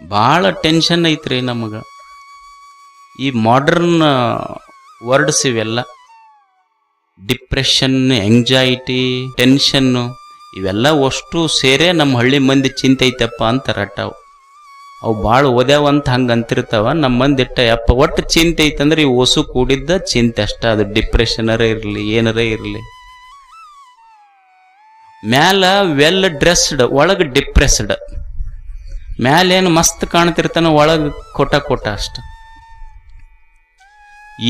ಭಾಳ ಟೆನ್ಷನ್ ಐತ್ರಿ ನಮಗೆ. ಈ ಮಾಡರ್ನ್ ವರ್ಡ್ಸ್ ಇವೆಲ್ಲ ಡಿಪ್ರೆಷನ್, ಎಂಗ್ಜೈಟಿ, ಟೆನ್ಷನ್ನು ಇವೆಲ್ಲ ಅಷ್ಟು ಸೇರೇ ನಮ್ಮ ಹಳ್ಳಿ ಮಂದಿ ಚಿಂತೆ ಐತಪ್ಪ ಅಂತಾರಟ್ಟ. ಅವು ಭಾಳ ಓದ್ಯಾವಂತ ಹಂಗೆ ಅಂತಿರ್ತಾವ. ನಮ್ಮ ಮಂದಿ ಇಟ್ಟ ಯಪ್ಪ ಒಟ್ಟು ಚಿಂತೆ ಐತಂದ್ರೆ ಈ ಓಸು ಕೂಡಿದ್ದ ಚಿಂತೆ ಅಷ್ಟ. ಅದು ಡಿಪ್ರೆಷನರೇ ಇರಲಿ ಏನರೇ ಇರಲಿ. ಮ್ಯಾಲ ವೆಲ್ ಡ್ರೆಸ್ಡ್, ಒಳಗೆ ಡಿಪ್ರೆಸ್ಡ್. ಮ್ಯಾಲೇನು ಮಸ್ತ್ ಕಾಣ್ತಿರ್ತಾನ, ಒಳಗೆ ಕೊಟ ಅಷ್ಟ.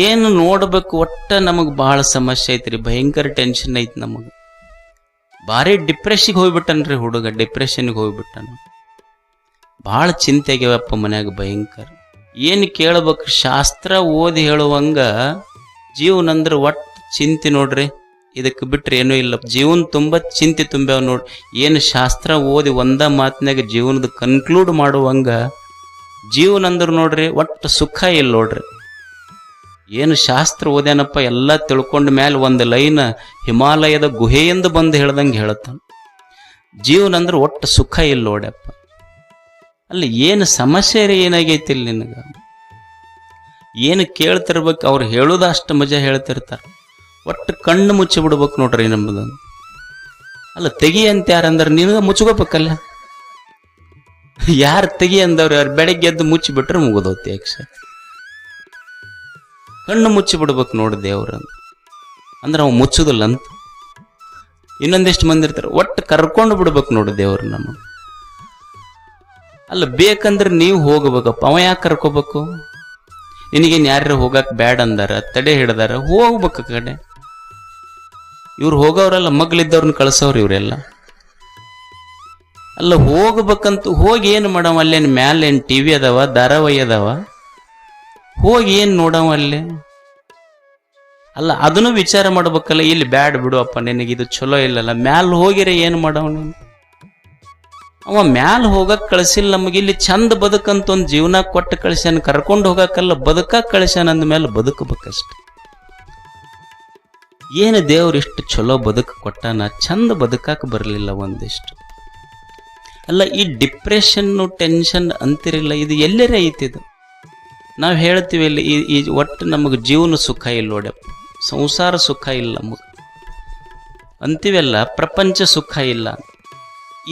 ಏನು ನೋಡ್ಬೇಕು ಒಟ್ಟ ನಮಗೆ ಭಾಳ ಸಮಸ್ಯೆ ಐತ್ರಿ. ಭಯಂಕರ ಟೆನ್ಷನ್ ಐತಿ ನಮಗೆ. ಭಾರಿ ಡಿಪ್ರೆಷನ್ಗೆ ಹೋಗ್ಬಿಟ್ಟನ್ರಿ ಹುಡುಗ, ಡಿಪ್ರೆಷನ್ಗೆ ಹೋಗ್ಬಿಟ್ಟನ. ಭಾಳ ಚಿಂತೆ ಆಗ್ಯಾವಪ್ಪ ಮನ್ಯಾಗ ಭಯಂಕರ. ಏನು ಕೇಳ್ಬೇಕು, ಶಾಸ್ತ್ರ ಓದಿ ಹೇಳುವಂಗ ಜೀವನ ಅಂದ್ರೆ ಒಟ್ಟು ಚಿಂತೆ ನೋಡ್ರಿ. ಇದಕ್ಕೆ ಬಿಟ್ರೆ ಏನೂ ಇಲ್ಲ. ಜೀವನ ತುಂಬ ಚಿಂತೆ ತುಂಬ್ಯಾವ ನೋಡ್ರಿ. ಏನು ಶಾಸ್ತ್ರ ಓದಿ ಒಂದ ಮಾತಿನಾಗ ಜೀವನದ ಕನ್ಕ್ಲೂಡ್ ಮಾಡುವಂಗ ಜೀವನ ಅಂದ್ರೆ ನೋಡ್ರಿ ಒಟ್ಟು ಸುಖ ಇಲ್ಲ ನೋಡ್ರಿ. ಏನು ಶಾಸ್ತ್ರ ಓದ್ಯಾನಪ್ಪ ಎಲ್ಲ ತಿಳ್ಕೊಂಡ ಮೇಲೆ ಒಂದು ಲೈನ್ ಹಿಮಾಲಯದ ಗುಹೆಯಿಂದ ಬಂದು ಹೇಳ್ದಂಗೆ ಹೇಳ್ತಾನೆ. ಜೀವನ ಅಂದ್ರೆ ಒಟ್ಟು ಸುಖ ಇಲ್ಲ ನೋಡ್ಯಪ್ಪ. ಅಲ್ಲಿ ಏನು ಸಮಸ್ಯೆ ರೀ, ಏನಾಗೈತಿ ಇಲ್ಲಿ ನಿನಗೆ? ಏನು ಕೇಳ್ತಿರ್ಬೇಕು, ಅವ್ರು ಹೇಳೋದು ಅಷ್ಟು ಮಜಾ ಹೇಳ್ತಿರ್ತಾರೆ. ಒಟ್ಟು ಕಣ್ಣು ಮುಚ್ಚಿ ಬಿಡ್ಬೇಕು ನೋಡ್ರಿ ನಮ್ಮದು. ಅಲ್ಲ ತೆಗಿ ಅಂತ ಯಾರಂದ್ರೆ ನಿನಗೆ ಮುಚ್ಕೋಬೇಕಲ್ಲ. ಯಾರು ತೆಗಿ ಅಂದವ್ರು ಯಾರು? ಬೆಳಗ್ಗೆ ಎದ್ದು ಮುಚ್ಚಿಬಿಟ್ರೆ ಮುಗಿದೋತಿ. ಯಕ್ಷ ಕಣ್ಣು ಮುಚ್ಚಿ ಬಿಡ್ಬೇಕು ನೋಡಿ ದೇವ್ರ ಅಂದ್ರೆ ಅವ ಮುಚ್ಚುದಿಲ್ಲ ಅಂತ. ಇನ್ನೊಂದಿಷ್ಟು ಮಂದಿ ಇರ್ತಾರೆ, ಒಟ್ಟು ಕರ್ಕೊಂಡು ಬಿಡ್ಬೇಕು ನೋಡಿ ದೇವ್ರು ನಮ್ಮ. ಅಲ್ಲ ಬೇಕಂದ್ರೆ ನೀವು ಹೋಗ್ಬೇಕಪ್ಪ, ಅವ ಯಾಕೆ ಕರ್ಕೋಬೇಕು? ನಿನಗೇನು ಯಾರ್ಯಾರು ಹೋಗಕ್ಕೆ ಬ್ಯಾಡ್ ಅಂದಾರ, ತಡೆ ಹಿಡ್ದಾರ, ಹೋಗ್ಬೇಕು ಆ ಕಡೆ. ಇವ್ರು ಹೋಗೋರಲ್ಲ, ಮಗ್ಳಿದ್ದವ್ರನ್ನ ಕಳ್ಸೋರು ಇವರೆಲ್ಲ. ಅಲ್ಲ ಹೋಗ್ಬೇಕಂತ ಹೋಗಿ ಏನು ಮಾಡವ? ಅಲ್ಲೇನು ಮ್ಯಾಲೇನು TV ಅದಾವ, ಧಾರಾವಾಹಿ ಅದಾವ, ಹೋಗಿ ಏನು ನೋಡವ ಅಲ್ಲಿ? ಅಲ್ಲ ಅದನ್ನು ವಿಚಾರ ಮಾಡ್ಬೇಕಲ್ಲ. ಇಲ್ಲಿ ಬ್ಯಾಡ್ ಬಿಡುವಪ್ಪ, ನಿನಗಿದು ಚಲೋ ಇಲ್ಲಲ್ಲ, ಮ್ಯಾಲ ಹೋಗಿರೆ ಏನು ಮಾಡವ ನೀನು? ಅವ ಮ್ಯಾಲ ಹೋಗಕ್ಕೆ ಕಳಿಸಿಲ್ಲ ನಮಗೆ. ಇಲ್ಲಿ ಚಂದ ಬದುಕಂತ ಒಂದು ಜೀವನ ಕೊಟ್ಟು ಕಳಿಸ್ಯಾನ, ಕರ್ಕೊಂಡು ಹೋಗಕ್ಕಲ್ಲ ಬದುಕಕ್ಕೆ ಕಳಿಸ್ಯಾನ. ಅಂದಮೇಲೆ ಬದುಕಬೇಕಷ್ಟೆ. ಏನು ದೇವ್ರು ಇಷ್ಟು ಚಲೋ ಬದುಕು ಕೊಟ್ಟಾನ, ಚಂದ ಬದುಕಕ್ಕೆ ಬರಲಿಲ್ಲ ಒಂದಿಷ್ಟು. ಅಲ್ಲ ಈ ಡಿಪ್ರೆಷನ್ನು ಟೆನ್ಷನ್ ಅಂತಿರಲಿಲ್ಲ, ಇದು ಎಲ್ಲರೇ ಐತಿದು. ನಾವು ಹೇಳ್ತೀವಿ ಇಲ್ಲಿ ಈ ಒಟ್ಟು ನಮಗೆ ಜೀವನ ಸುಖ ಇಲ್ಲ ನೋಡ್ಯಪ್ಪ, ಸಂಸಾರ ಸುಖ ಇಲ್ಲ ನಮಗೆ ಅಂತೀವಲ್ಲ, ಪ್ರಪಂಚ ಸುಖ ಇಲ್ಲ.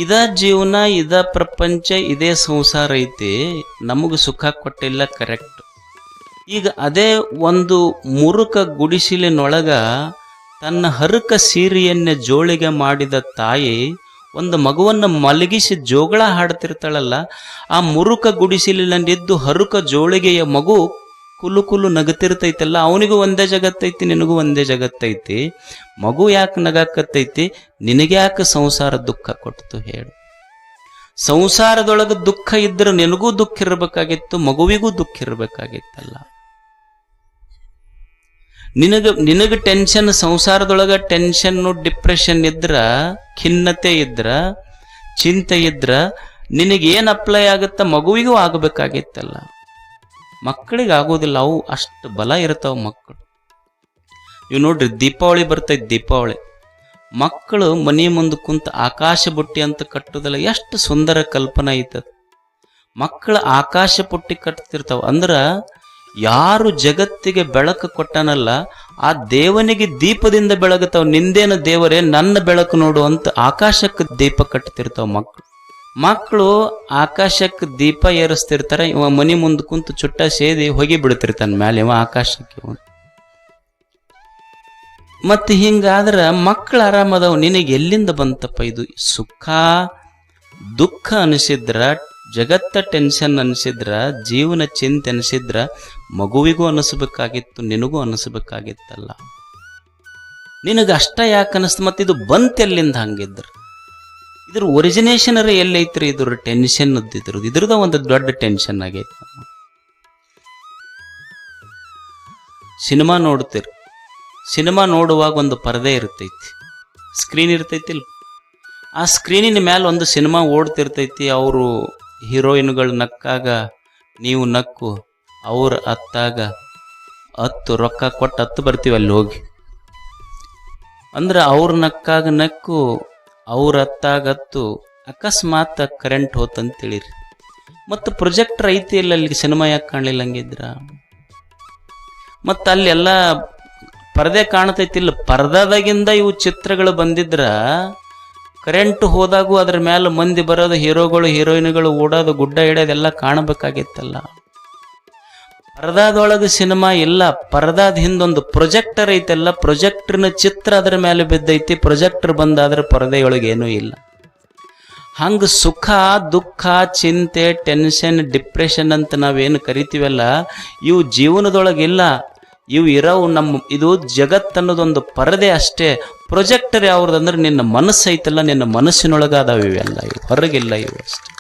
ಇದ ಜೀವನ, ಇದ ಪ್ರಪಂಚ, ಇದೇ ಸಂಸಾರ ಐತಿ, ನಮಗೆ ಸುಖ ಕೊಟ್ಟಿಲ್ಲ. ಕರೆಕ್ಟ್. ಈಗ ಅದೇ ಒಂದು ಮುರುಕ ಗುಡಿಸಿಲಿನೊಳಗ ತನ್ನ ಹರುಕ ಸೀರೆಯನ್ನೇ ಜೋಳಿಗೆ ಮಾಡಿದ ತಾಯಿ ಒಂದು ಮಗುವನ್ನು ಮಲಗಿಸಿ ಜೋಗಳ ಹಾಡ್ತಿರ್ತಾಳಲ್ಲ, ಆ ಮುರುಕ ಗುಡಿಸಿಲಿನಲ್ಲಿದ್ದು ಹರುಕ ಜೋಳಿಗೆಯ ಮಗು ಕುಲು ಕುಲು ನಗತಿರ್ತೈತಲ್ಲ, ಅವನಿಗೂ ಒಂದೇ ಜಗತ್ತೈತಿ, ನಿನಗೂ ಒಂದೇ ಜಗತ್ತೈತಿ. ಮಗು ಯಾಕೆ ನಗಾಕತ್ತೈತಿ? ನಿನಗ್ಯಾಕೆ ಸಂಸಾರ ದುಃಖ ಕೊಡ್ತು ಹೇಳು? ಸಂಸಾರದೊಳಗೆ ದುಃಖ ಇದ್ರೆ ನಿನಗೂ ದುಃಖ ಇರಬೇಕಾಗಿತ್ತು, ಮಗುವಿಗೂ ದುಃಖ ಇರಬೇಕಾಗಿತ್ತಲ್ಲ. ನಿನಗೆ ಟೆನ್ಷನ್, ಸಂಸಾರದೊಳಗ ಟೆನ್ಷನ್ನು ಡಿಪ್ರೆಷನ್ ಇದ್ರ, ಖಿನ್ನತೆ ಇದ್ರ, ಚಿಂತೆ ಇದ್ರ ನಿನಗೇನು ಅಪ್ಲೈ ಆಗುತ್ತ ಮಗುವಿಗೂ ಆಗಬೇಕಾಗಿತ್ತಲ್ಲ. ಮಕ್ಕಳಿಗೆ ಆಗೋದಿಲ್ಲ, ಅವು ಅಷ್ಟು ಬಲ ಇರ್ತಾವ ಮಕ್ಕಳು. ಇವು ನೋಡ್ರಿ, ದೀಪಾವಳಿ ಬರ್ತೈತಿ. ದೀಪಾವಳಿ ಮಕ್ಕಳು ಮನೆ ಮುಂದೆ ಕುಂತ ಆಕಾಶ ಬುಟ್ಟಿ ಅಂತ ಕಟ್ಟುದಲ್ಲ, ಎಷ್ಟು ಸುಂದರ ಕಲ್ಪನಾ ಐತದ. ಮಕ್ಕಳು ಆಕಾಶ ಪುಟ್ಟಿ ಕಟ್ತಿರ್ತಾವ. ಅಂದ್ರ ಯಾರು ಜಗತ್ತಿಗೆ ಬೆಳಕು ಕೊಟ್ಟನಲ್ಲ, ಆ ದೇವನಿಗೆ ದೀಪದಿಂದ ಬೆಳಗುತ್ತಾವ. ನಿಂದೇನ ದೇವರೇ, ನನ್ನ ಬೆಳಕು ನೋಡು ಅಂತ ಆಕಾಶಕ್ಕೆ ದೀಪ ಕಟ್ತಿರ್ತಾವ ಮಕ್ಕಳು. ಮಕ್ಕಳು ಆಕಾಶಕ್ಕೆ ದೀಪ ಏರಿಸ್ತಿರ್ತಾರೆ, ಇವ ಮನಿ ಮುಂದೆ ಕುಂತು ಚುಟ್ಟ ಸೇದಿ ಹೋಗಿ ಬಿಡ್ತಿರ್ತಾನೆ ಮ್ಯಾಲೆ ಇವ ಆಕಾಶಕ್ಕೆ. ಮತ್ತೆ ಹಿಂಗಾದ್ರ ಮಕ್ಕಳು ಆರಾಮದವು. ನಿನಗೆ ಎಲ್ಲಿಂದ ಬಂತಪ್ಪ ಇದು ಸುಖ? ದುಃಖ ಅನಿಸಿದ್ರ, ಜಗತ್ತ ಟೆನ್ಷನ್ ಅನಿಸಿದ್ರ, ಜೀವನ ಚಿಂತೆ ಅನಿಸಿದ್ರ ಮಗುವಿಗೂ ಅನಿಸ್ಬೇಕಾಗಿತ್ತು, ನಿನಗೂ ಅನಿಸ್ಬೇಕಾಗಿತ್ತಲ್ಲ. ನಿನಗೆ ಅಷ್ಟ ಯಾಕೆ ಅನಿಸ್ತು? ಮತ್ತೆ ಇದು ಬಂತೆಲ್ಲಿಂದ ಹಂಗಿದ್ರ? ಇದ್ರ ಒರಿಜಿನೇಷನರೇ ಎಲ್ಲೈತ್ರಿ? ಇದ್ರ ಟೆನ್ಷನ್ ಇದ್ರದ ಒಂದು ದೊಡ್ಡ ಟೆನ್ಷನ್ ಆಗೈತಿ. ಸಿನಿಮಾ ನೋಡ್ತೀರಿ, ಸಿನಿಮಾ ನೋಡುವಾಗ ಒಂದು ಪರದೆ ಇರ್ತೈತಿ, ಸ್ಕ್ರೀನ್ ಇರ್ತೈತಿಲ್ಲ, ಆ ಸ್ಕ್ರೀನಿನ ಮೇಲೆ ಒಂದು ಸಿನಿಮಾ ಓಡ್ತಿರ್ತೈತಿ. ಅವರು ಹೀರೋಯಿನ್ಗಳು ನಕ್ಕಾಗ ನೀವು ನಕ್ಕು, ಅವ್ರು ಅತ್ತಾಗ ಹತ್ತು ರೊಕ್ಕ ಕೊಟ್ಟು ಹತ್ತು ಬರ್ತೀವಿ ಅಲ್ಲಿ ಹೋಗಿ. ಅಂದ್ರೆ ಅವ್ರ ನಕ್ಕಾಗ ನಕ್ಕು, ಅವ್ರ ಹತ್ತಾಗ ಹತ್ತು. ಅಕಸ್ಮಾತ್ ಕರೆಂಟ್ ಹೋತಂತೇಳಿರಿ, ಮತ್ತು ಪ್ರೊಜೆಕ್ಟರ್ ಐತಿ ಇಲ್ಲ ಅಲ್ಲಿ ಸಿನಿಮಾ ಯಾಕೆ ಕಾಣಲಿಲ್ಲ ಹಂಗಿದ್ರ? ಮತ್ತು ಅಲ್ಲೆಲ್ಲ ಪರದೆ ಕಾಣ್ತೈತಿಲ್ಲ, ಪರದಾದಾಗಿಂದ ಇವು ಚಿತ್ರಗಳು ಬಂದಿದ್ರ ಕರೆಂಟ್ ಹೋದಾಗೂ ಅದ್ರ ಮೇಲೆ ಮಂದಿ ಬರೋದು, ಹೀರೋಗಳು ಹೀರೋಯಿನ್ಗಳು ಓಡೋದು, ಗುಡ್ಡ ಹಿಡಿಯೋದೆಲ್ಲ ಕಾಣಬೇಕಾಗಿತ್ತಲ್ಲ. ಪರದಾದೊಳಗೆ ಸಿನಿಮಾ ಇಲ್ಲ, ಪರದಾದ ಹಿಂದೊಂದು ಪ್ರೊಜೆಕ್ಟರ್ ಐತಲ್ಲ, ಪ್ರೊಜೆಕ್ಟರ್ನ ಚಿತ್ರ ಅದರ ಮೇಲೆ ಬಿದ್ದೈತಿ. ಪ್ರೊಜೆಕ್ಟರ್ ಬಂದಾದ್ರೆ ಪರದೆಯೊಳಗೆ ಏನೂ ಇಲ್ಲ. ಹಂಗೆ ಸುಖ ದುಃಖ ಚಿಂತೆ ಟೆನ್ಷನ್ ಡಿಪ್ರೆಷನ್ ಅಂತ ನಾವೇನು ಕರಿತೀವಲ್ಲ, ಇವು ಜೀವನದೊಳಗಿಲ್ಲ. ಇವು ಇರೋವು ಇದು ಜಗತ್ತನ್ನೋದೊಂದು ಪರದೆ ಅಷ್ಟೇ. ಪ್ರೊಜೆಕ್ಟರ್ ಯಾವ್ದಂದ್ರೆ ನಿನ್ನ ಮನಸ್ಸು ಐತಲ್ಲ, ನಿನ್ನ ಮನಸ್ಸಿನೊಳಗೆ ಅದಾವ ಇವೆಲ್ಲ, ಇವು ಹೊರಗಿಲ್ಲ, ಇವು ಅಷ್ಟೇ.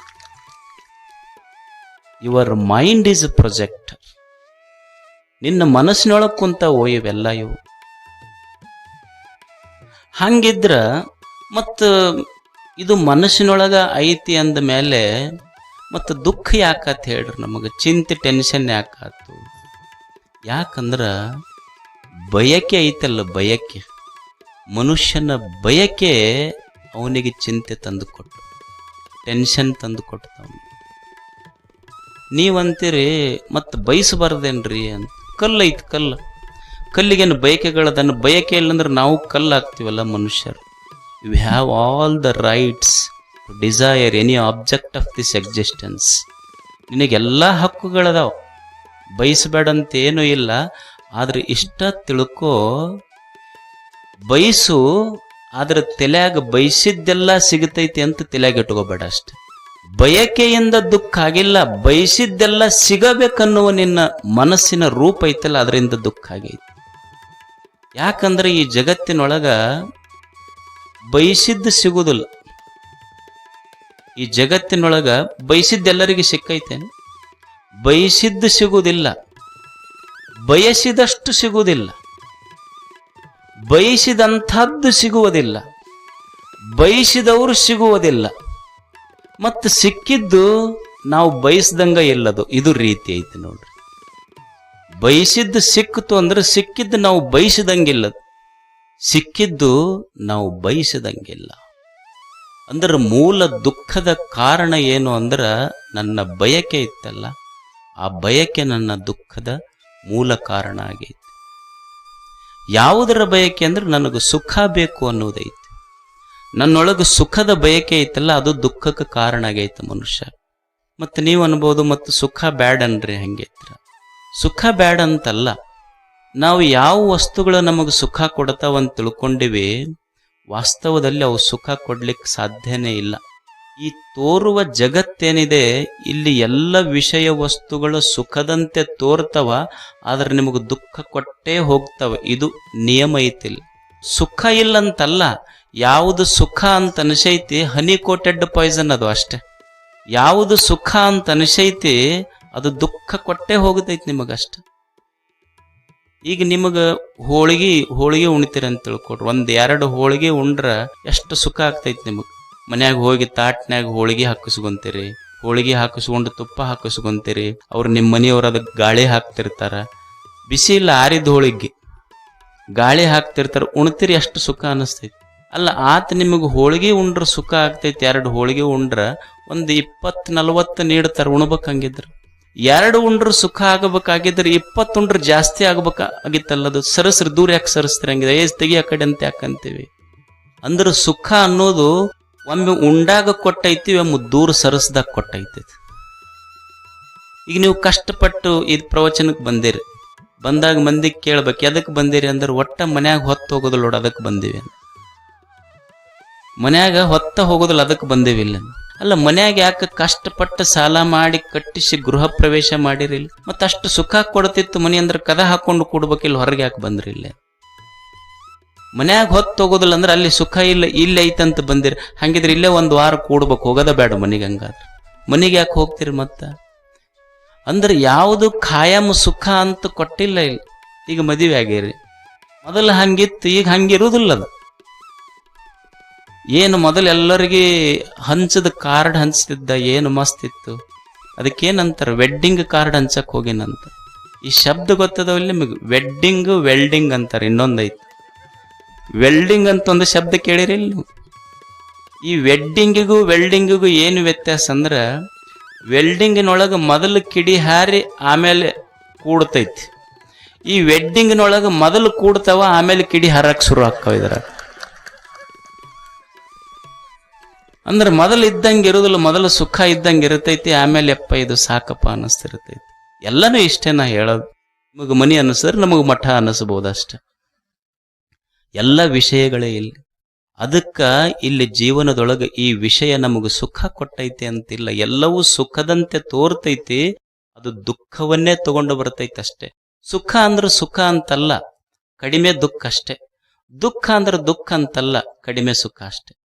Your mind is projector. ನಿನ್ನ ಮನಸ್ಸಿನೊಳಗೆ ಕುಂತಾವೋ ಇವೆಲ್ಲ ಇವು. ಹಂಗಿದ್ರ ಮತ್ತು ಇದು ಮನಸ್ಸಿನೊಳಗ ಐತಿ ಅಂದ ಮೇಲೆ ಮತ್ತು ದುಃಖ ಯಾಕತ್ ಹೇಳ್ರಿ, ನಮಗೆ ಚಿಂತೆ ಟೆನ್ಷನ್ ಯಾಕಾತು? ಯಾಕಂದ್ರ ಬಯಕೆ ಐತಲ್ಲ, ಬಯಕೆ, ಮನುಷ್ಯನ ಬಯಕೆ ಅವನಿಗೆ ಚಿಂತೆ ತಂದುಕೊಟ್ಟು, ಟೆನ್ಷನ್ ತಂದು ಕೊಡ್ತಾವ. ನೀವಂತೀರಿ ಮತ್ತು ಬಯಸಬಾರ್ದೇನ್ರಿ ಅಂತ. ಕಲ್ಲು ಐತಿ, ಕಲ್ಲಿಗೇನು ಬಯಕೆಗಳದನ್ನು, ಬಯಕೆ ಇಲ್ಲಂದ್ರೆ ನಾವು ಕಲ್ಲು ಆಗ್ತೀವಲ್ಲ ಮನುಷ್ಯರು. You have all the rights to desire any object of this existence. ನಿನಗೆಲ್ಲ ಹಕ್ಕುಗಳದಾವ, ಬಯಸಬೇಡಂತ ಏನೂ ಇಲ್ಲ. ಆದ್ರೆ ಇಷ್ಟ ತಿಳ್ಕೋ, ಬಯಸು, ಆದ್ರೆ ತಲೆಯಾಗ ಬಯಸಿದ್ದೆಲ್ಲ ಸಿಗತೈತಿ ಅಂತ ತಲೆಯಾಗ ಇಟ್ಕೋಬೇಡ ಅಷ್ಟೆ. ಬಯಕೆಯಿಂದ ದುಃಖ ಆಗಿಲ್ಲ, ಬಯಸಿದ್ದೆಲ್ಲ ಸಿಗಬೇಕನ್ನುವ ನಿನ್ನ ಮನಸ್ಸಿನ ರೂಪ ಐತಲ್ಲ, ಅದರಿಂದ ದುಃಖ ಆಗೈತಿ. ಯಾಕಂದ್ರೆ ಈ ಜಗತ್ತಿನೊಳಗ ಬಯಸಿದ್ದು ಸಿಗುವುದಿಲ್ಲ. ಈ ಜಗತ್ತಿನೊಳಗ ಬಯಸಿದ್ದೆಲ್ಲರಿಗೆ ಸಿಕ್ಕೈತೇನೆ? ಬಯಸಿದ್ದು ಸಿಗುವುದಿಲ್ಲ, ಬಯಸಿದಷ್ಟು ಸಿಗುವುದಿಲ್ಲ, ಬಯಸಿದಂಥದ್ದು ಸಿಗುವುದಿಲ್ಲ, ಬಯಸಿದವರು ಸಿಗುವುದಿಲ್ಲ. ಮತ್ತು ಸಿಕ್ಕಿದ್ದು ನಾವು ಬಯಸ್ದಂಗ ಇಲ್ಲದು. ಇದು ರೀತಿ ಐತಿ ನೋಡ್ರಿ. ಬಯಸಿದ್ದು ಸಿಕ್ಕಿತು ಅಂದ್ರೆ ಸಿಕ್ಕಿದ್ದು ನಾವು ಬಯಸಿದಂಗಿಲ್ಲದು, ಸಿಕ್ಕಿದ್ದು ನಾವು ಬಯಸಿದಂಗಿಲ್ಲ. ಅಂದ್ರೆ ಮೂಲ ದುಃಖದ ಕಾರಣ ಏನು ಅಂದ್ರೆ ನನ್ನ ಬಯಕೆ ಇತ್ತಲ್ಲ, ಆ ಬಯಕೆ ನನ್ನ ದುಃಖದ ಮೂಲ ಕಾರಣ ಆಗೈತಿ. ಯಾವುದರ ಬಯಕೆ ಅಂದ್ರೆ ನನಗೆ ಸುಖ ಬೇಕು ಅನ್ನೋದೈತಿ. ನನ್ನೊಳಗೆ ಸುಖದ ಬಯಕೆ ಐತಲ್ಲ, ಅದು ದುಃಖಕ್ಕೆ ಕಾರಣ ಆಗೈತೆ ಮನುಷ್ಯ. ಮತ್ತು ನೀವು ಅನ್ಬೋದು, ಮತ್ತು ಸುಖ ಬ್ಯಾಡ್ ಅನ್ರಿ ಹಂಗೈತ್ರ. ಸುಖ ಬ್ಯಾಡ್ ಅಂತಲ್ಲ, ನಾವು ಯಾವ ವಸ್ತುಗಳು ನಮಗೆ ಸುಖ ಕೊಡ್ತಾವಂತ ತಿಳ್ಕೊಂಡಿವಿ, ವಾಸ್ತವದಲ್ಲಿ ಅವು ಸುಖ ಕೊಡ್ಲಿಕ್ಕೆ ಸಾಧ್ಯನೇ ಇಲ್ಲ. ಈ ತೋರುವ ಜಗತ್ತೇನಿದೆ, ಇಲ್ಲಿ ಎಲ್ಲ ವಿಷಯ ವಸ್ತುಗಳು ಸುಖದಂತೆ ತೋರ್ತವ, ಆದ್ರೆ ನಿಮಗೆ ದುಃಖ ಕೊಟ್ಟೇ ಹೋಗ್ತವೆ. ಇದು ನಿಯಮ ಐತಿಲ್ಲ. ಸುಖ ಇಲ್ಲಂತಲ್ಲ, ಯಾವುದು ಸುಖ ಅಂತ ಅನಿಸೈತಿ ಹನಿ ಕೋಟೆಡ್ ಪಾಯ್ಸನ್ ಅದು ಅಷ್ಟೆ. ಯಾವುದು ಸುಖ ಅಂತ ಅನಿಸೈತಿ ಅದು ದುಃಖ ಕೊಟ್ಟೇ ಹೋಗುತ್ತೈತಿ ನಿಮಗಷ್ಟ. ಈಗ ನಿಮಗೆ ಹೋಳಿಗೆ ಉಣ್ತೀರಿ ಅಂತ ತಿಳ್ಕೊಡ್ರಿ. 1-2 ಹೋಳಿಗೆ ಉಂಡ್ರ ಎಷ್ಟು ಸುಖ ಆಗ್ತೈತಿ ನಿಮಗೆ. ಮನ್ಯಾಗ ಹೋಗಿ ತಾಟ್ನ್ಯಾಗ ಹೋಳಿಗೆ ಹಾಕಿಸ್ಕೊಂತೀರಿ, ಹೋಳಿಗೆ ಹಾಕಿಸ್ಕೊಂಡು ತುಪ್ಪ ಹಾಕಿಸ್ಕೊಂತೀರಿ. ಅವ್ರು ನಿಮ್ಮ ಮನೆಯವ್ರು ಅದಕ್ಕೆ ಗಾಳಿ ಹಾಕ್ತಿರ್ತಾರ, ಬಿಸಿ ಇಲ್ಲ ಆರಿದ ಹೋಳಿಗೆ ಗಾಳಿ ಹಾಕ್ತಿರ್ತಾರ, ಉಣ್ತೀರಿ, ಎಷ್ಟು ಸುಖ ಅನಿಸ್ತೈತಿ. ಅಲ್ಲ, ಆತ ನಿಮಗೆ ಹೋಳಿಗೆ ಉಂಡ್ರ ಸುಖ ಆಗ್ತೈತಿ. 2 ಹೋಳಿಗೆ ಉಂಡ್ರ 20-40 ನೀಡ್ತಾರ ಉಣ್ಬೇಕಂಗಿದ್ರ. 2 ಉಂಡ್ರ ಸುಖ ಆಗಬೇಕಾಗಿದ್ರೆ 20 ಉಂಡ್ರ ಜಾಸ್ತಿ ಆಗ್ಬೇಕಾಗಿತ್ತಲ್ಲ. ಅದು ಸರಸ್ರಿ ದೂರ ಯಾಕೆ ಸರಿಸ್ತೀರಿ ಹಂಗಿದೆ, ತೆಗಿ ಆ ಕಡೆ ಅಂತ ಯಾಕಂತೀವಿ. ಅಂದ್ರೆ ಸುಖ ಅನ್ನೋದು ಒಮ್ಮೆ ಉಂಡಾಗ ಕೊಟ್ಟೈತಿ, ಒಮ್ಮೆ ದೂರ ಸರಿಸ್ದಾಗ ಕೊಟ್ಟೈತಿ. ಈಗ ನೀವು ಕಷ್ಟಪಟ್ಟು ಇದು ಪ್ರವಚನಕ್ಕೆ ಬಂದಿರಿ, ಬಂದಾಗ ಮಂದಿಗೆ ಕೇಳ್ಬೇಕು ಎದಕ್ಕೆ ಬಂದಿರಿ ಅಂದ್ರೆ ಒಟ್ಟ ಮನ್ಯಾಗ ಹೊತ್ತು ಹೋಗೋದಿಲ್ಲ ನೋಡು ಅದಕ್ಕೆ ಬಂದಿವಿ. ಮನ್ಯಾಗ ಹೊತ್ತ ಹೋಗೋದಿಲ್ಲ ಅದಕ್ಕೆ ಬಂದೇವಿಲ್ಲ. ಅಲ್ಲ, ಮನ್ಯಾಗ ಯಾಕೆ ಕಷ್ಟಪಟ್ಟು ಸಾಲ ಮಾಡಿ ಕಟ್ಟಿಸಿ ಗೃಹ ಪ್ರವೇಶ ಮಾಡಿರಿಲ್ಲ? ಮತ್ತಷ್ಟು ಸುಖ ಕೊಡ್ತಿತ್ತು ಮನೆ ಅಂದ್ರೆ ಕದ ಹಾಕೊಂಡು ಕೂಡ್ಬೇಕಿಲ್ಲ, ಹೊರಗೆ ಯಾಕೆ ಬಂದ್ರಿಲ್ಲ? ಮನ್ಯಾಗ ಹೊತ್ತು ಹೋಗೋದಿಲ್ಲ ಅಂದ್ರೆ ಅಲ್ಲಿ ಸುಖ ಇಲ್ಲ, ಇಲ್ಲಿ ಐತಂತ ಬಂದಿರಿ. ಹಂಗಿದ್ರೆ ಇಲ್ಲೇ 1 ವಾರ ಕೂಡ್ಬೇಕು, ಹೋಗೋದ ಬೇಡ ಮನೆಗೆ. ಹಂಗಾದ್ರೆ ಮನೆಗೆ ಯಾಕೆ ಹೋಗ್ತೀರಿ ಮತ್ತ? ಅಂದ್ರೆ ಯಾವುದು ಖಾಯಂ ಸುಖ ಅಂತ ಕೊಟ್ಟಿಲ್ಲ ಇಲ್ಲಿ. ಈಗ ಮದುವೆ ಆಗಿರಿ, ಮೊದಲು ಹಂಗಿತ್ತು, ಈಗ ಹಂಗಿರುವುದಿಲ್ಲ ಅದು. ಏನು ಮೊದಲು ಎಲ್ಲರಿಗೆ ಹಂಚದ ಕಾರ್ಡ್ ಹಂಚ್ತಿದ್ದ, ಏನು ಮಸ್ತ್ ಇತ್ತು. ಅದಕ್ಕೇನಂತಾರೆ, ವೆಡ್ಡಿಂಗ್ ಕಾರ್ಡ್ ಹಂಚಕ್ ಹೋಗಿನಂತ. ಈ ಶಬ್ದ ಗೊತ್ತದವಲ್ಲಿ ನಿಮಗೆ? ವೆಡ್ಡಿಂಗ್ ವೆಲ್ಡಿಂಗ್ ಅಂತಾರೆ. ಇನ್ನೊಂದೈತಿ ವೆಲ್ಡಿಂಗ್ ಅಂತ ಒಂದು ಶಬ್ದ ಕೇಳಿರಿ ನೀವು. ಈ ವೆಡ್ಡಿಂಗಿಗೂ ವೆಲ್ಡಿಂಗಿಗೂ ಏನು ವ್ಯತ್ಯಾಸ ಅಂದ್ರೆ, ವೆಲ್ಡಿಂಗಿನೊಳಗೆ ಮೊದಲು ಕಿಡಿ ಹಾರಿ ಆಮೇಲೆ ಕೂಡ್ತೈತಿ. ಈ ವೆಡ್ಡಿಂಗಿನೊಳಗೆ ಮೊದಲು ಕೂಡ್ತಾವ, ಆಮೇಲೆ ಕಿಡಿ ಹಾರಕ್ಕೆ ಶುರು ಆಗ್ತಾವ. ಇದ್ರ ಅಂದ್ರೆ ಮೊದಲು ಇದ್ದಂಗೆ ಇರುದಿಲ್ಲ, ಮೊದಲು ಸುಖ ಇದ್ದಂಗೆ ಇರ್ತೈತಿ, ಆಮೇಲೆ ಯಪ್ಪ ಇದು ಸಾಕಪ್ಪ ಅನ್ನಿಸ್ತಿರ್ತೈತಿ. ಎಲ್ಲನೂ ಇಷ್ಟೇ ನಾ ಹೇಳೋದು. ನಿಮಗೆ ಮನಿ ಅನ್ನಿಸಿದ್ರೆ ನಮಗೆ ಮಠ ಅನ್ನಿಸ್ಬೋದಷ್ಟೆ. ಎಲ್ಲ ವಿಷಯಗಳೇ ಇಲ್ಲಿ. ಅದಕ್ಕ ಇಲ್ಲಿ ಜೀವನದೊಳಗೆ ಈ ವಿಷಯ ನಮಗೆ ಸುಖ ಕೊಟ್ಟೈತಿ ಅಂತಿಲ್ಲ. ಎಲ್ಲವೂ ಸುಖದಂತೆ ತೋರ್ತೈತಿ, ಅದು ದುಃಖವನ್ನೇ ತಗೊಂಡು ಬರ್ತೈತಿ ಅಷ್ಟೇ. ಸುಖ ಅಂದ್ರೆ ಸುಖ ಅಂತಲ್ಲ, ಕಡಿಮೆ ದುಃಖ ಅಷ್ಟೇ. ದುಃಖ ಅಂದ್ರೆ ದುಃಖ ಅಂತಲ್ಲ, ಕಡಿಮೆ ಸುಖ ಅಷ್ಟೇ.